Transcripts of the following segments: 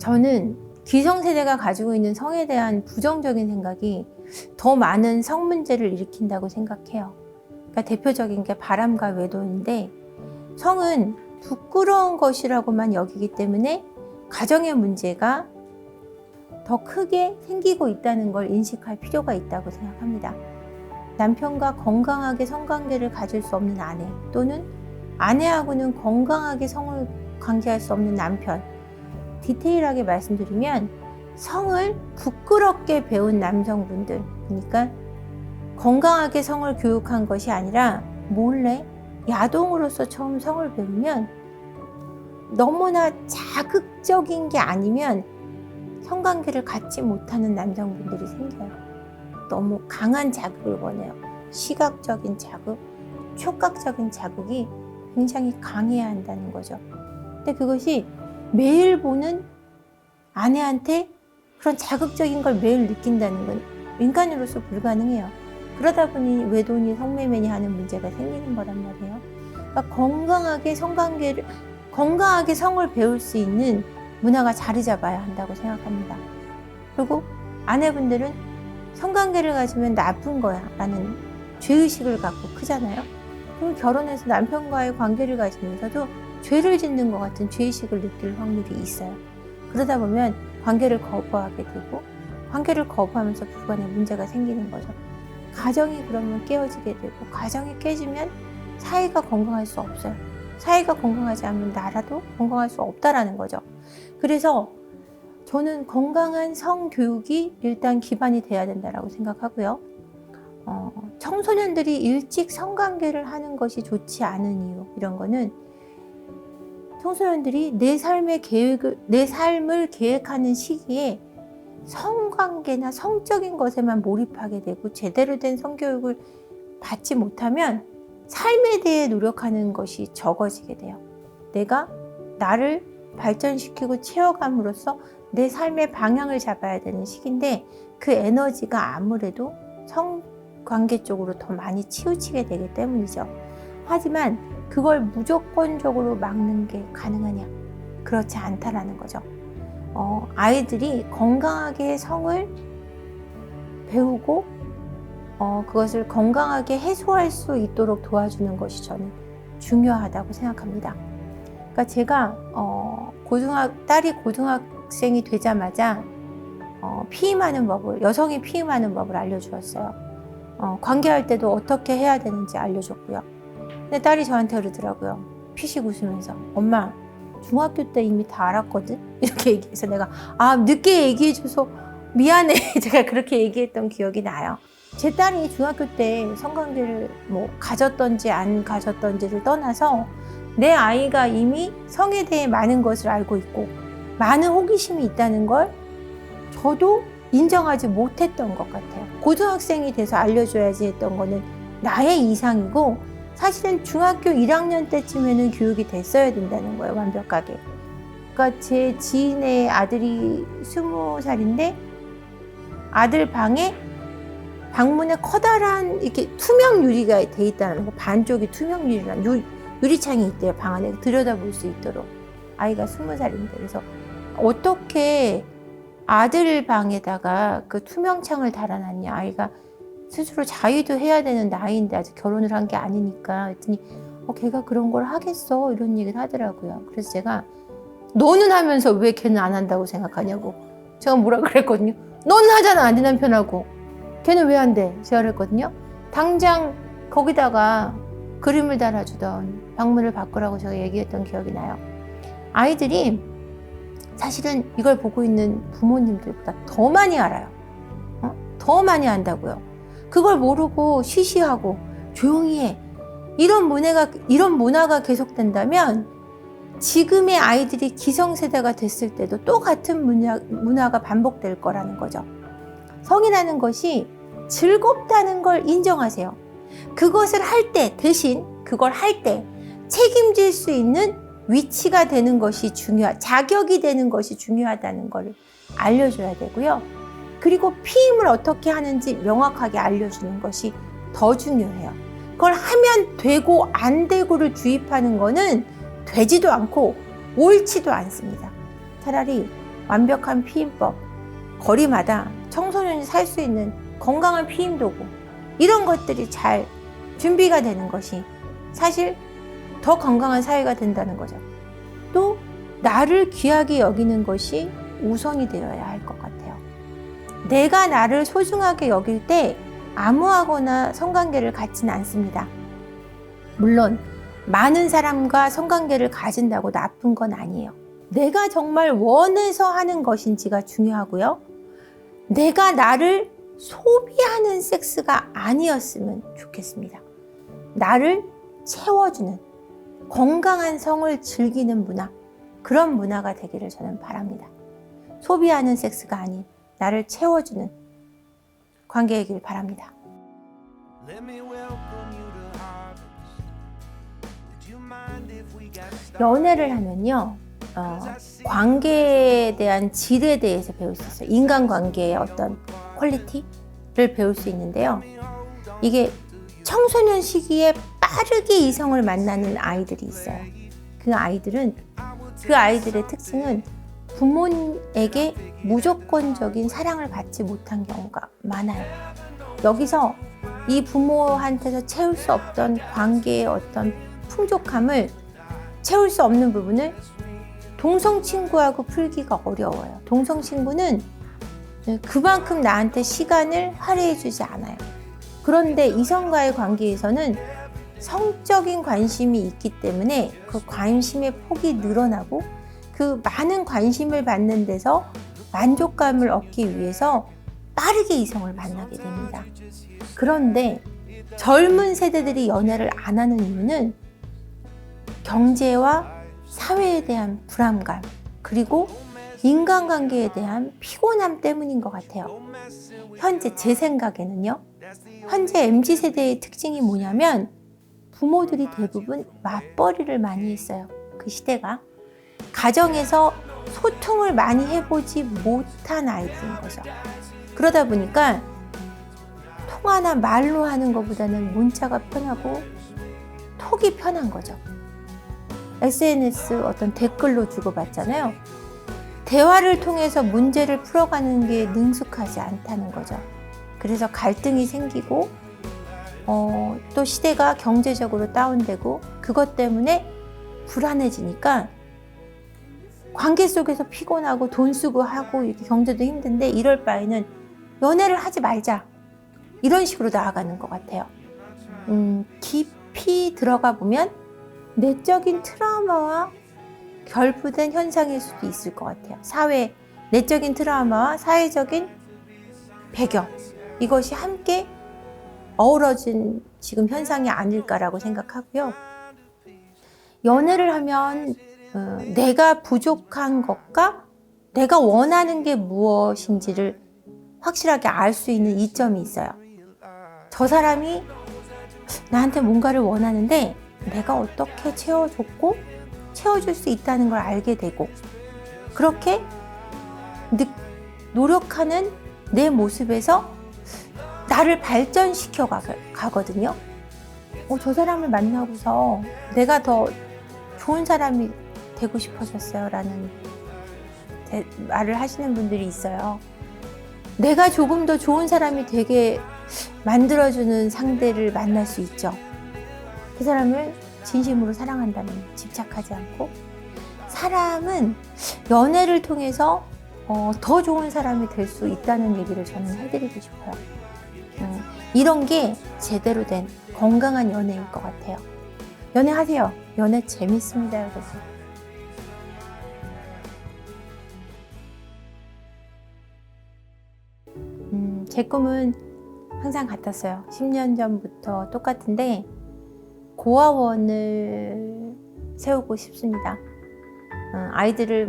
저는 기성세대가 가지고 있는 성에 대한 부정적인 생각이 더 많은 성 문제를 일으킨다고 생각해요. 그러니까 대표적인 게 바람과 외도인데, 성은 부끄러운 것이라고만 여기기 때문에 가정의 문제가 더 크게 생기고 있다는 걸 인식할 필요가 있다고 생각합니다. 남편과 건강하게 성관계를 가질 수 없는 아내, 또는 아내하고는 건강하게 성을 관계할 수 없는 남편, 디테일하게 말씀드리면 성을 부끄럽게 배운 남성분들, 그러니까 건강하게 성을 교육한 것이 아니라 몰래 야동으로서 처음 성을 배우면, 너무나 자극적인 게 아니면 성관계를 갖지 못하는 남성분들이 생겨요. 너무 강한 자극을 원해요. 시각적인 자극, 촉각적인 자극이 굉장히 강해야 한다는 거죠. 근데 그것이 매일 보는 아내한테 그런 자극적인 걸 매일 느낀다는 건 인간으로서 불가능해요. 그러다 보니 외도니 성매매니 하는 문제가 생기는 거란 말이에요. 그러니까 건강하게 성을 배울 수 있는 문화가 자리 잡아야 한다고 생각합니다. 그리고 아내분들은 성관계를 가지면 나쁜 거야 라는 죄의식을 갖고 크잖아요. 그럼 결혼해서 남편과의 관계를 가지면서도 죄를 짓는 것 같은 죄의식을 느낄 확률이 있어요. 그러다 보면 관계를 거부하게 되고, 관계를 거부하면서 부부간에 문제가 생기는 거죠. 가정이 그러면 깨어지게 되고, 가정이 깨지면 사회가 건강할 수 없어요. 사회가 건강하지 않으면 나라도 건강할 수 없다라는 거죠. 그래서 저는 건강한 성교육이 일단 기반이 돼야 된다고 생각하고요. 청소년들이 일찍 성관계를 하는 것이 좋지 않은 이유, 이런 거는 청소년들이 내 삶을 계획하는 시기에 성관계나 성적인 것에만 몰입하게 되고 제대로 된 성교육을 받지 못하면 삶에 대해 노력하는 것이 적어지게 돼요. 내가 나를 발전시키고 채워감으로써 내 삶의 방향을 잡아야 되는 시기인데, 그 에너지가 아무래도 성관계 쪽으로 더 많이 치우치게 되기 때문이죠. 하지만 그걸 무조건적으로 막는 게 가능하냐? 그렇지 않다라는 거죠. 아이들이 건강하게 성을 배우고 그것을 건강하게 해소할 수 있도록 도와주는 것이 저는 중요하다고 생각합니다. 그러니까 제가 딸이 고등학생이 되자마자 피임하는 법을, 여성이 피임하는 법을 알려주었어요. 관계할 때도 어떻게 해야 되는지 알려줬고요. 근데 딸이 저한테 그러더라고요. 피식 웃으면서, 엄마 중학교 때 이미 다 알았거든? 이렇게 얘기해서 내가 늦게 얘기해줘서 미안해. 제가 그렇게 얘기했던 기억이 나요. 제 딸이 중학교 때 성관계를 가졌던지 안 가졌던지를 떠나서 내 아이가 이미 성에 대해 많은 것을 알고 있고 많은 호기심이 있다는 걸 저도 인정하지 못했던 것 같아요. 고등학생이 돼서 알려줘야지 했던 거는 나의 이상이고, 사실은 중학교 1학년 때쯤에는 교육이 됐어야 된다는 거예요, 완벽하게. 그러니까 제 지인의 아들이 20살인데 아들 방문에 커다란 이렇게 투명 유리가 돼 있다는 거, 반쪽이 투명 유리란 유리창이 있대요. 방 안에 들여다볼 수 있도록. 아이가 20살인데. 그래서 어떻게 아들 방에다가 그 투명 창을 달아놨냐. 아이가 스스로 자위도 해야 되는 나이인데 아직 결혼을 한 게 아니니까. 그랬더니 걔가 그런 걸 하겠어, 이런 얘기를 하더라고요. 그래서 제가 너는 하면서 왜 걔는 안 한다고 생각하냐고 제가 뭐라 그랬거든요. 너는 하잖아, 네 남편하고. 걔는 왜 안 돼? 제가 그랬거든요. 당장 거기다가 그림을 달아주던 방문을 바꾸라고 제가 얘기했던 기억이 나요. 아이들이 사실은 이걸 보고 있는 부모님들보다 더 많이 알아요. 더 많이 안다고요. 그걸 모르고 쉬쉬하고 조용히 해. 이런 문화가 계속된다면 지금의 아이들이 기성세대가 됐을 때도 또 같은 문화가 반복될 거라는 거죠. 성이라는 것이 즐겁다는 걸 인정하세요. 그것을 할 때, 대신 그걸 할 때 책임질 수 있는 위치가 되는 것이 자격이 되는 것이 중요하다는 걸 알려줘야 되고요. 그리고 피임을 어떻게 하는지 명확하게 알려주는 것이 더 중요해요. 그걸 하면 되고 안 되고를 주입하는 거는 되지도 않고 옳지도 않습니다. 차라리 완벽한 피임법, 거리마다 청소년이 살 수 있는 건강한 피임 도구, 이런 것들이 잘 준비가 되는 것이 사실 더 건강한 사회가 된다는 거죠. 또 나를 귀하게 여기는 것이 우선이 되어야 할 것 같아요. 내가 나를 소중하게 여길 때 아무하거나 성관계를 갖지는 않습니다. 물론 많은 사람과 성관계를 가진다고 나쁜 건 아니에요. 내가 정말 원해서 하는 것인지가 중요하고요. 내가 나를 소비하는 섹스가 아니었으면 좋겠습니다. 나를 채워주는 건강한 성을 즐기는 문화, 그런 문화가 되기를 저는 바랍니다. 소비하는 섹스가 아닌 나를 채워주는 관계이길 바랍니다. 연애를 하면요, 관계에 대한 질에 대해서 배울 수 있어요. 인간관계의 어떤 퀄리티를 배울 수 있는데요. 이게 청소년 시기에 빠르게 이성을 만나는 아이들이 있어요. 그 아이들의 특징은 부모에게 무조건적인 사랑을 받지 못한 경우가 많아요. 여기서 이 부모한테서 채울 수 없던 관계의 어떤 풍족함을 채울 수 없는 부분을 동성 친구하고 풀기가 어려워요. 동성 친구는 그만큼 나한테 시간을 할애해 주지 않아요. 그런데 이성과의 관계에서는 성적인 관심이 있기 때문에 그 관심의 폭이 늘어나고 그 많은 관심을 받는 데서 만족감을 얻기 위해서 빠르게 이성을 만나게 됩니다. 그런데 젊은 세대들이 연애를 안 하는 이유는 경제와 사회에 대한 불안감, 그리고 인간관계에 대한 피곤함 때문인 것 같아요. 현재 제 생각에는요, 현재 MZ세대의 특징이 뭐냐면 부모들이 대부분 맞벌이를 많이 했어요. 그 시대가 가정에서 소통을 많이 해보지 못한 아이들인 거죠. 그러다 보니까 통화나 말로 하는 것보다는 문자가 편하고 톡이 편한 거죠. SNS 어떤 댓글로 주고받잖아요. 대화를 통해서 문제를 풀어가는 게 능숙하지 않다는 거죠. 그래서 갈등이 생기고 또 시대가 경제적으로 다운되고 그것 때문에 불안해지니까 관계 속에서 피곤하고 돈 쓰고 하고 이렇게 경제도 힘든데 이럴 바에는 연애를 하지 말자, 이런 식으로 나아가는 것 같아요. 깊이 들어가 보면 내적인 트라우마와 결부된 현상일 수도 있을 것 같아요. 내적인 트라우마와 사회적인 배경, 이것이 함께 어우러진 지금 현상이 아닐까라고 생각하고요. 연애를 하면 내가 부족한 것과 내가 원하는 게 무엇인지를 확실하게 알 수 있는 이점이 있어요. 저 사람이 나한테 뭔가를 원하는데 내가 어떻게 채워줬고 채워줄 수 있다는 걸 알게 되고, 그렇게 노력하는 내 모습에서 나를 발전시켜 가거든요. 저 사람을 만나고서 내가 더 좋은 사람이 되고 싶어졌어요 라는 말을 하시는 분들이 있어요. 내가 조금 더 좋은 사람이 되게 만들어주는 상대를 만날 수 있죠. 그 사람을 진심으로 사랑한다면 집착하지 않고, 사람은 연애를 통해서 더 좋은 사람이 될 수 있다는 얘기를 저는 해드리고 싶어요. 이런 게 제대로 된 건강한 연애일 것 같아요. 연애하세요. 연애 재밌습니다, 여러분. 제 꿈은 항상 같았어요. 10년 전부터 똑같은데 고아원을 세우고 싶습니다. 아이들을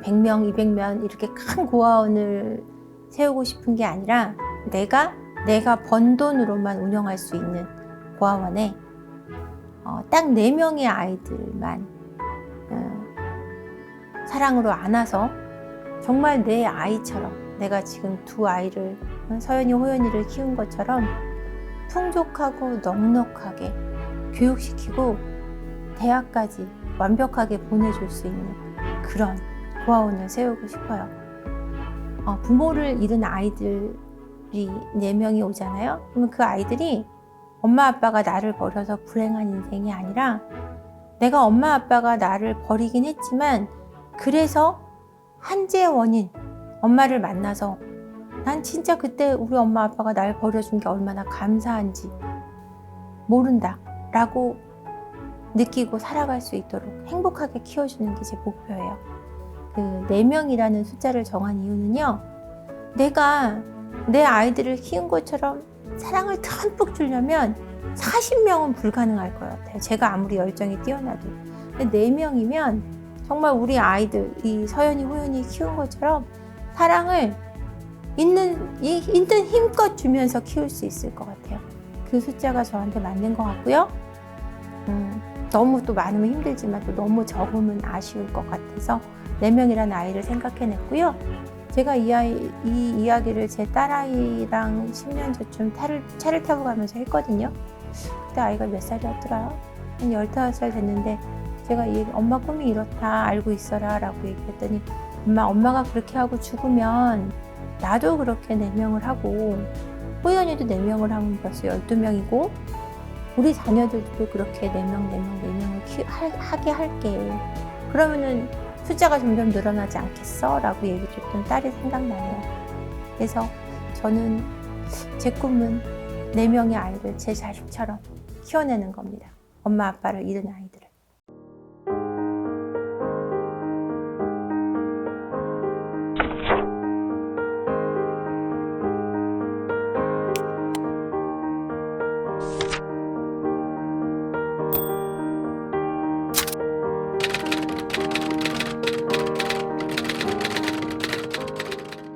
100명, 200명 이렇게 큰 고아원을 세우고 싶은 게 아니라 내가 번 돈으로만 운영할 수 있는 고아원에 딱 4명의 아이들만 사랑으로 안아서 정말 내 아이처럼, 내가 지금 2 아이를, 서연이, 호연이를 키운 것처럼 풍족하고 넉넉하게 교육시키고 대학까지 완벽하게 보내줄 수 있는 그런 고아원을 세우고 싶어요. 부모를 잃은 아이들이 4명이 오잖아요. 그러면 그 아이들이 엄마 아빠가 나를 버려서 불행한 인생이 아니라 내가 엄마 아빠가 나를 버리긴 했지만 그래서 한재의 원인, 엄마를 만나서 난 진짜 그때 우리 엄마 아빠가 날 버려준 게 얼마나 감사한지 모른다 라고 느끼고 살아갈 수 있도록 행복하게 키워주는 게 제 목표예요. 그 4명이라는 숫자를 정한 이유는요, 내가 내 아이들을 키운 것처럼 사랑을 듬뿍 주려면 40명은 불가능할 것 같아요. 제가 아무리 열정이 뛰어나도. 근데 4명이면 정말 우리 아이들, 이 서연이, 호연이 키운 것처럼 사랑을 있는 힘껏 주면서 키울 수 있을 것 같아요. 그 숫자가 저한테 맞는 것 같고요. 너무 또 많으면 힘들지만 또 너무 적으면 아쉬울 것 같아서 4명이라는 아이를 생각해냈고요. 제가 이 이야기를 제 딸아이랑 10년 전쯤 차를 타고 가면서 했거든요. 그때 아이가 몇 살이었더라? 한 15살 됐는데 제가 엄마 꿈이 이렇다 알고 있어라 라고 얘기했더니 엄마가 그렇게 하고 죽으면 나도 그렇게 4명을 하고 호연이도 4명을 하면 벌써 12명이고 우리 자녀들도 그렇게 4명을 하게 할게. 그러면은 숫자가 점점 늘어나지 않겠어? 라고 얘기해줬던 딸이 생각나네요. 그래서 저는 제 꿈은 4명의 아이를 제 자식처럼 키워내는 겁니다. 엄마 아빠를 잃은 아이들.